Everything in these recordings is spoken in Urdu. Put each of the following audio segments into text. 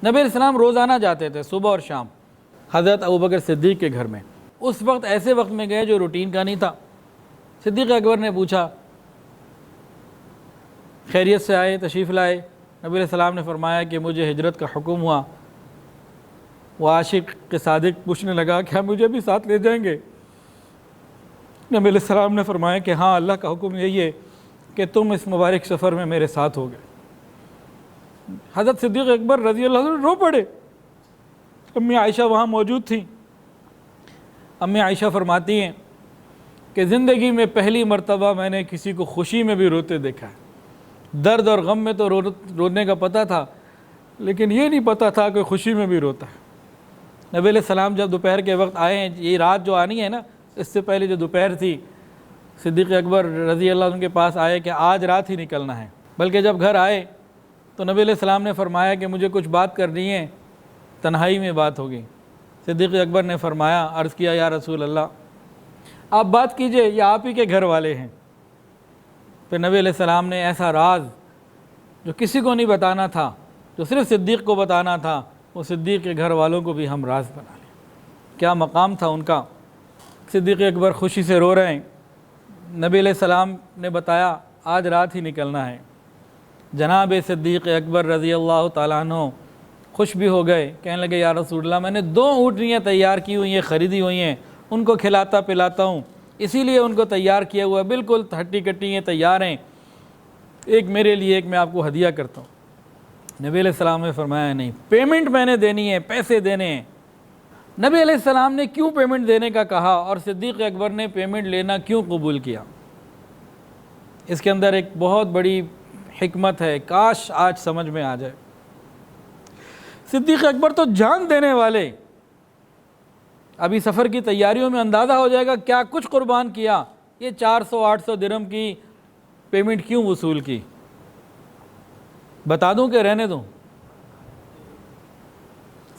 نبی علیہ السلام روزانہ جاتے تھے صبح اور شام حضرت ابوبکر صدیق کے گھر میں۔ اس وقت ایسے وقت میں گئے جو روٹین کا نہیں تھا۔ صدیق اکبر نے پوچھا، خیریت سے آئے، تشریف لائے؟ نبی علیہ السلام نے فرمایا کہ مجھے ہجرت کا حکم ہوا۔ وہ عاشق کے صادق پوچھنے لگا، کیا مجھے بھی ساتھ لے جائیں گے؟ نبی علیہ السلام نے فرمایا کہ ہاں، اللہ کا حکم یہی ہے کہ تم اس مبارک سفر میں میرے ساتھ ہوگے۔ حضرت صدیق اکبر رضی اللہ عنہ رو پڑے۔ امی عائشہ وہاں موجود تھیں۔ امی عائشہ فرماتی ہیں کہ زندگی میں پہلی مرتبہ میں نے کسی کو خوشی میں بھی روتے دیکھا ہے۔ درد اور غم میں تو رونے کا پتہ تھا، لیکن یہ نہیں پتہ تھا کہ خوشی میں بھی روتا ہے۔ نبی علیہ السلام جب دوپہر کے وقت آئے ہیں، یہ رات جو آنی ہے نا، اس سے پہلے جو دوپہر تھی، صدیق اکبر رضی اللہ عنہ کے پاس آئے کہ آج رات ہی نکلنا ہے۔ بلکہ جب گھر آئے تو نبی علیہ السلام نے فرمایا کہ مجھے کچھ بات کرنی ہے، تنہائی میں بات ہوگی۔ صدیق اکبر نے فرمایا، عرض کیا، یا رسول اللہ آپ بات کیجئے، یہ آپ ہی کے گھر والے ہیں۔ پھر نبی علیہ السلام نے ایسا راز جو کسی کو نہیں بتانا تھا، جو صرف صدیق کو بتانا تھا، وہ صدیق کے گھر والوں کو بھی ہم راز بنا لیں۔ کیا مقام تھا ان کا۔ صدیق اکبر خوشی سے رو رہے ہیں۔ نبی علیہ السلام نے بتایا آج رات ہی نکلنا ہے۔ جناب صدیق اکبر رضی اللہ تعالیٰ عنہ خوش بھی ہو گئے، کہنے لگے، یا رسول اللہ میں نے 2 اونٹنیاں تیار کی ہوئی ہیں، خریدی ہوئی ہیں، ان کو کھلاتا پلاتا ہوں، اسی لیے ان کو تیار کیا ہوا ہے، بالکل ہٹی کٹی ہیں، تیار ہیں، ایک میرے لیے، ایک میں آپ کو ہدیہ کرتا ہوں۔ نبی علیہ السلام نے فرمایا نہیں، پیمنٹ میں نے دینی ہے، پیسے دینے ہیں۔ نبی علیہ السلام نے کیوں پیمنٹ دینے کا کہا اور صدیق اکبر نے پیمنٹ لینا کیوں قبول کیا؟ اس کے اندر ایک بہت بڑی حکمت ہے، کاش آج سمجھ میں آ جائے۔ صدیق اکبر تو جان دینے والے، ابھی سفر کی تیاریوں میں اندازہ ہو جائے گا کیا کچھ قربان کیا۔ یہ 400-800 درہم کی پیمنٹ کیوں وصول کی؟ بتا دوں کہ رہنے دوں؟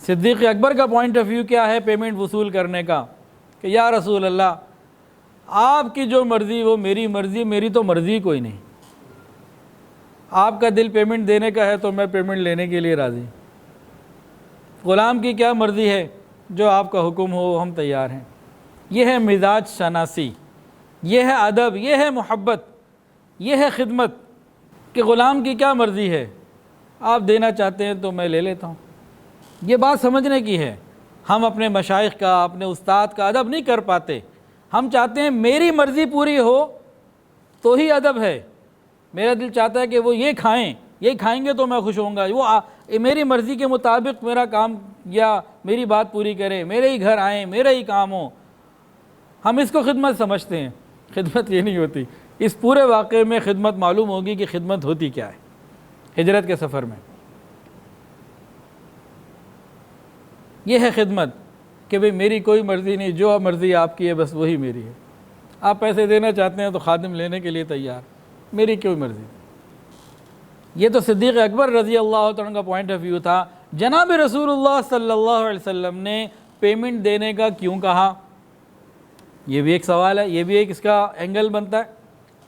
صدیق اکبر کا پوائنٹ آف ویو کیا ہے پیمنٹ وصول کرنے کا، کہ یا رسول اللہ آپ کی جو مرضی وہ میری مرضی، میری تو مرضی کوئی نہیں۔ آپ کا دل پیمنٹ دینے کا ہے تو میں پیمنٹ لینے کے لیے راضی۔ غلام کی کیا مرضی ہے، جو آپ کا حکم ہو ہم تیار ہیں۔ یہ ہے مزاج شناسی، یہ ہے ادب، یہ ہے محبت، یہ ہے خدمت، کہ غلام کی کیا مرضی ہے، آپ دینا چاہتے ہیں تو میں لے لیتا ہوں۔ یہ بات سمجھنے کی ہے۔ ہم اپنے مشائخ کا، اپنے استاد کا ادب نہیں کر پاتے۔ ہم چاہتے ہیں میری مرضی پوری ہو تو ہی ادب ہے۔ میرا دل چاہتا ہے کہ وہ یہ کھائیں، یہ کھائیں گے تو میں خوش ہوں گا، وہ میری مرضی کے مطابق میرا کام یا میری بات پوری کریں، میرے ہی گھر آئیں، میرا ہی کام ہو۔ ہم اس کو خدمت سمجھتے ہیں، خدمت یہ نہیں ہوتی۔ اس پورے واقعے میں خدمت معلوم ہوگی کہ خدمت ہوتی کیا ہے۔ ہجرت کے سفر میں یہ ہے خدمت، کہ بھئی میری کوئی مرضی نہیں، جو مرضی آپ کی ہے بس وہی میری ہے۔ آپ پیسے دینا چاہتے ہیں تو خادم لینے کے لیے تیار، میری کوئی مرضی۔ یہ تو صدیق اکبر رضی اللہ عنہ کا پوائنٹ آف ویو تھا۔ جناب رسول اللہ صلی اللہ علیہ وسلم نے پیمنٹ دینے کا کیوں کہا؟ یہ بھی ایک سوال ہے، یہ بھی ایک اس کا اینگل بنتا ہے۔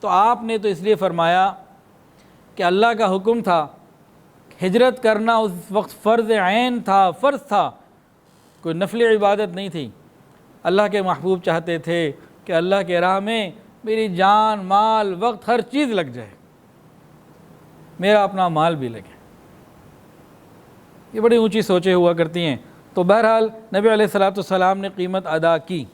تو آپ نے تو اس لیے فرمایا کہ اللہ کا حکم تھا، ہجرت کرنا اس وقت فرض عین تھا، فرض تھا، کوئی نفل عبادت نہیں تھی۔ اللہ کے محبوب چاہتے تھے کہ اللہ کے راہ میں میری جان، مال، وقت، ہر چیز لگ جائے، میرا اپنا مال بھی لگے۔ یہ بڑی اونچی سوچیں ہوا کرتی ہیں۔ تو بہرحال نبی علیہ السلام نے قیمت ادا کی۔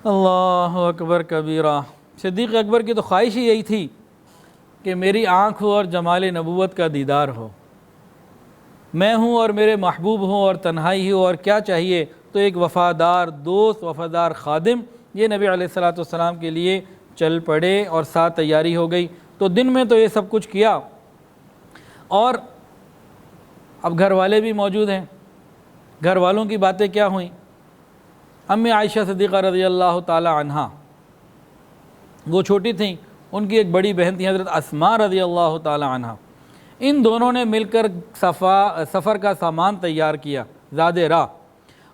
اللہ اکبر کبیرہ۔ صدیق اکبر کی تو خواہش ہی یہی تھی کہ میری آنکھ ہو اور جمال نبوت کا دیدار ہو، میں ہوں اور میرے محبوب ہوں اور تنہائی ہو، اور کیا چاہیے؟ تو ایک وفادار دوست، وفادار خادم، یہ نبی علیہ السلام کے لیے چل پڑے اور ساتھ تیاری ہو گئی۔ تو دن میں تو یہ سب کچھ کیا، اور اب گھر والے بھی موجود ہیں۔ گھر والوں کی باتیں کیا ہوئیں؟ امی عائشہ صدیقہ رضی اللہ تعالی عنہ، وہ چھوٹی تھیں، ان کی ایک بڑی بہن تھی حضرت اسماء رضی اللہ تعالی عنہ۔ ان دونوں نے مل کر سفر کا سامان تیار کیا، زاد راہ،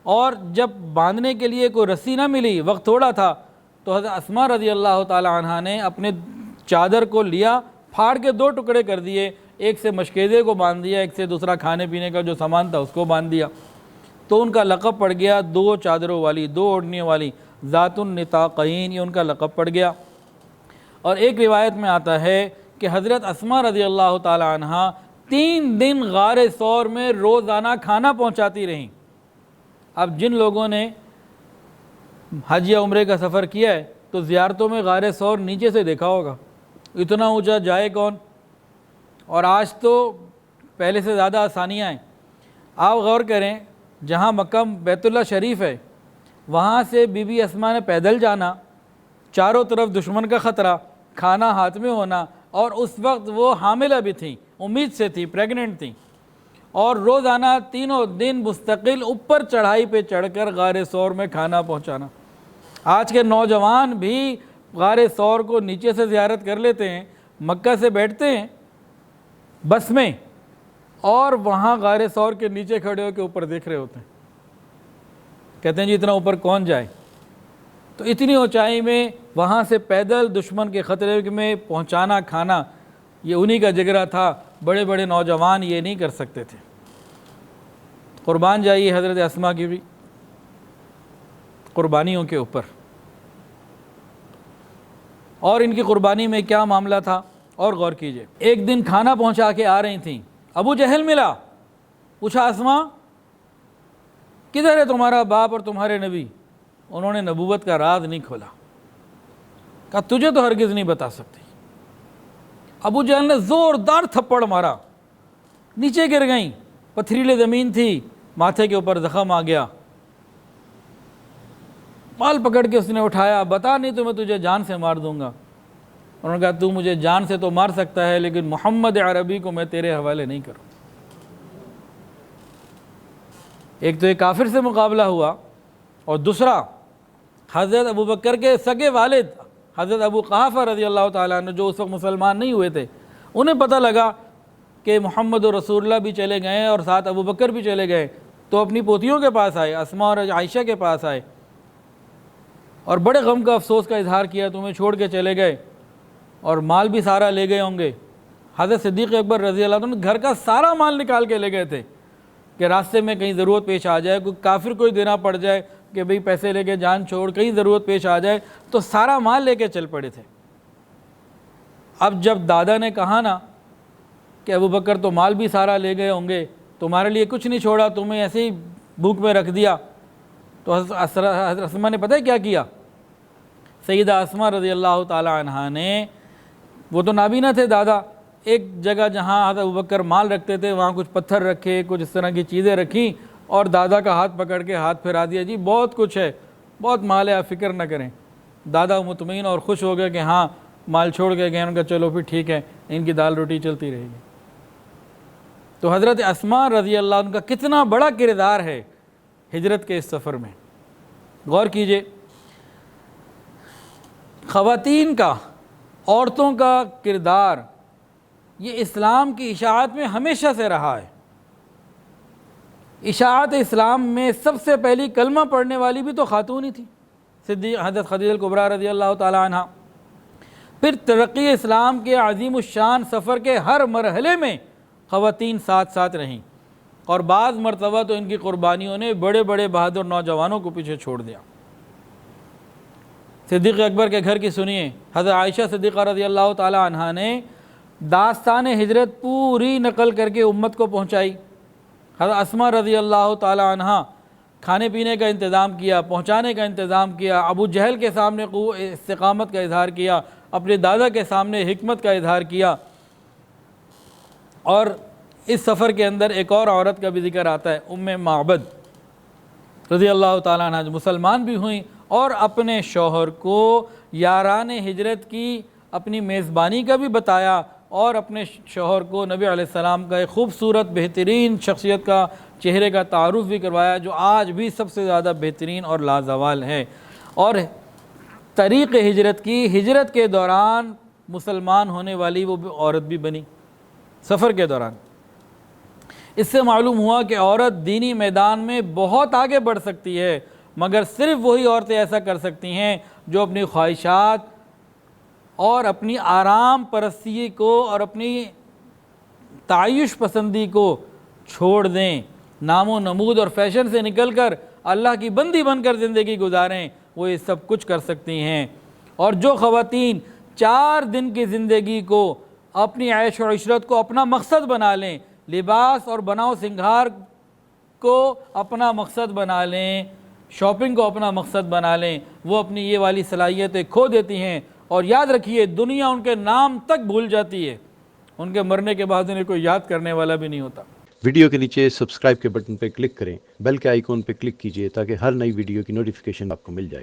اور جب باندھنے کے لیے کوئی رسی نہ ملی، وقت تھوڑا تھا، تو حضرت اسماء رضی اللہ تعالی عنہ نے اپنے چادر کو لیا، پھاڑ کے 2 ٹکڑے کر دیے، ایک سے مشکیزے کو باندھ دیا، ایک سے دوسرا کھانے پینے کا جو سامان تھا اس کو باندھ دیا، تو ان کا لقب پڑ گیا 2 چادروں والی، 2 اوڑھنیوں والی، ذات النطاقین، یہ ان کا لقب پڑ گیا۔ اور ایک روایت میں آتا ہے کہ حضرت اسماء رضی اللہ تعالی عنہ 3 دن غار ثور میں روزانہ کھانا پہنچاتی رہیں۔ اب جن لوگوں نے حج یا عمرے کا سفر کیا ہے تو زیارتوں میں غار ثور نیچے سے دیکھا ہوگا، اتنا اونچا جائے کون، اور آج تو پہلے سے زیادہ آسانیاں ہیں۔ آپ غور کریں، جہاں مکہ بیت اللہ شریف ہے وہاں سے بی بی اسماء نے پیدل جانا، چاروں طرف دشمن کا خطرہ، کھانا ہاتھ میں ہونا، اور اس وقت وہ حاملہ بھی تھیں، امید سے تھی، پریگننٹ تھیں، اور روزانہ 3 دن مستقل اوپر چڑھائی پہ چڑھ کر غار ثور میں کھانا پہنچانا۔ آج کے نوجوان بھی غار ثور کو نیچے سے زیارت کر لیتے ہیں، مکہ سے بیٹھتے ہیں بس میں، اور وہاں غار ثور کے نیچے کھڑے ہو کے اوپر دیکھ رہے ہوتے ہیں، کہتے ہیں جی اتنا اوپر کون جائے۔ تو اتنی اونچائی میں وہاں سے پیدل دشمن کے خطرے میں پہنچانا کھانا، یہ انہی کا جگرہ تھا، بڑے بڑے نوجوان یہ نہیں کر سکتے تھے۔ قربان جائیے حضرت اسماء کی بھی قربانیوں کے اوپر، اور ان کی قربانی میں کیا معاملہ تھا اور غور کیجئے۔ ایک دن کھانا پہنچا کے آ رہی تھیں، ابو جہل ملا، پوچھا اسماء کدھر ہے تمہارا باپ اور تمہارے نبی؟ انہوں نے نبوت کا راز نہیں کھولا، کہا تجھے تو ہرگز نہیں بتا سکتی۔ ابو جہل نے زوردار تھپڑ مارا، نیچے گر گئیں، پتھریلے زمین تھی، ماتھے کے اوپر زخم آ گیا، بال پکڑ کے اس نے اٹھایا، بتا نہیں تو میں تجھے جان سے مار دوں گا۔ انہوں نے کہا تو مجھے جان سے تو مار سکتا ہے لیکن محمد عربی کو میں تیرے حوالے نہیں کروں۔ ایک تو ایک کافر سے مقابلہ ہوا، اور دوسرا حضرت ابو بکر کے سگے والد حضرت ابو قحافہ رضی اللہ تعالیٰ عنہ جو اس وقت مسلمان نہیں ہوئے تھے، انہیں پتہ لگا کہ محمد رسول اللہ بھی چلے گئے اور ساتھ ابو بکر بھی چلے گئے، تو اپنی پوتیوں کے پاس آئے، اسماء اور عائشہ کے پاس آئے، اور بڑے غم کا افسوس کا اظہار کیا، تمہیں چھوڑ کے چلے گئے اور مال بھی سارا لے گئے ہوں گے۔ حضرت صدیق اکبر رضی اللہ عنہ گھر کا سارا مال نکال کے لے گئے تھے کہ راستے میں کہیں ضرورت پیش آ جائے، کوئی کافر کوئی دینا پڑ جائے کہ بھئی پیسے لے کے جان چھوڑ، کہیں ضرورت پیش آ جائے، تو سارا مال لے کے چل پڑے تھے۔ اب جب دادا نے کہا نا کہ ابو بکر تو مال بھی سارا لے گئے ہوں گے، تمہارے لیے کچھ نہیں چھوڑا، تمہیں ایسے ہی بھوک میں رکھ دیا، تو حضرت اسماء نے پتہ ہے کیا کیا؟ سیدہ اسماء رضی اللہ تعالی عنہ نے، وہ تو نابینا تھے دادا، ایک جگہ جہاں حضرت ابوبکر مال رکھتے تھے وہاں کچھ پتھر رکھے، کچھ اس طرح کی چیزیں رکھیں، اور دادا کا ہاتھ پکڑ کے ہاتھ پھیرا دیا، جی بہت کچھ ہے، بہت مال ہے، آپ فکر نہ کریں۔ دادا مطمئن اور خوش ہو گئے کہ ہاں مال چھوڑ کے گئے، ان کا چلو پھر ٹھیک ہے، ان کی دال روٹی چلتی رہے گی۔ تو حضرت اسماء رضی اللہ عنہ کا کتنا بڑا کردار ہے ہجرت کے اس سفر میں، غور کیجئے۔ خواتین کا، عورتوں کا کردار یہ اسلام کی اشاعت میں ہمیشہ سے رہا ہے۔ اشاعت اسلام میں سب سے پہلی کلمہ پڑھنے والی بھی تو خاتون ہی تھی، صدیق حضرت خدیجہ الکبریٰ رضی اللہ تعالی عنہ۔ پھر ترقی اسلام کے عظیم الشان سفر کے ہر مرحلے میں خواتین ساتھ ساتھ رہیں، اور بعض مرتبہ تو ان کی قربانیوں نے بڑے بڑے بہادر نوجوانوں کو پیچھے چھوڑ دیا۔ صدیق اکبر کے گھر کی سنیے، حضرت عائشہ صدیقہ رضی اللہ تعالی عنہ نے داستان ہجرت پوری نقل کر کے امت کو پہنچائی۔ حضرت اسماء رضی اللہ تعالی عنہ کھانے پینے کا انتظام کیا، پہنچانے کا انتظام کیا، ابو جہل کے سامنے استقامت کا اظہار کیا، اپنے دادا کے سامنے حکمت کا اظہار کیا۔ اور اس سفر کے اندر ایک اور عورت کا بھی ذکر آتا ہے، ام معبد رضی اللہ تعالیٰ عنہ، جو مسلمان بھی ہوئیں اور اپنے شوہر کو یاران ہجرت کی اپنی میزبانی کا بھی بتایا، اور اپنے شوہر کو نبی علیہ السلام کا ایک خوبصورت بہترین شخصیت کا چہرے کا تعارف بھی کروایا، جو آج بھی سب سے زیادہ بہترین اور لازوال ہے۔ اور طریق ہجرت کی، ہجرت کے دوران مسلمان ہونے والی وہ عورت بھی بنی سفر کے دوران۔ اس سے معلوم ہوا کہ عورت دینی میدان میں بہت آگے بڑھ سکتی ہے، مگر صرف وہی عورتیں ایسا کر سکتی ہیں جو اپنی خواہشات اور اپنی آرام پرستی کو اور اپنی تعیش پسندی کو چھوڑ دیں، نام و نمود اور فیشن سے نکل کر اللہ کی بندی بن کر زندگی گزاریں، وہ یہ سب کچھ کر سکتی ہیں۔ اور جو خواتین 4 دن کی زندگی کو، اپنی عیش و عشرت کو اپنا مقصد بنا لیں، لباس اور بناؤ سنگھار کو اپنا مقصد بنا لیں، شاپنگ کو اپنا مقصد بنا لیں، وہ اپنی یہ والی صلاحیتیں کھو دیتی ہیں، اور یاد رکھیے دنیا ان کے نام تک بھول جاتی ہے، ان کے مرنے کے بعد انہیں کوئی یاد کرنے والا بھی نہیں ہوتا۔ ویڈیو کے نیچے سبسکرائب کے بٹن پہ کلک کریں، بیل کے آئیکن پہ کلک کیجئے تاکہ ہر نئی ویڈیو کی نوٹیفیکیشن آپ کو مل جائے۔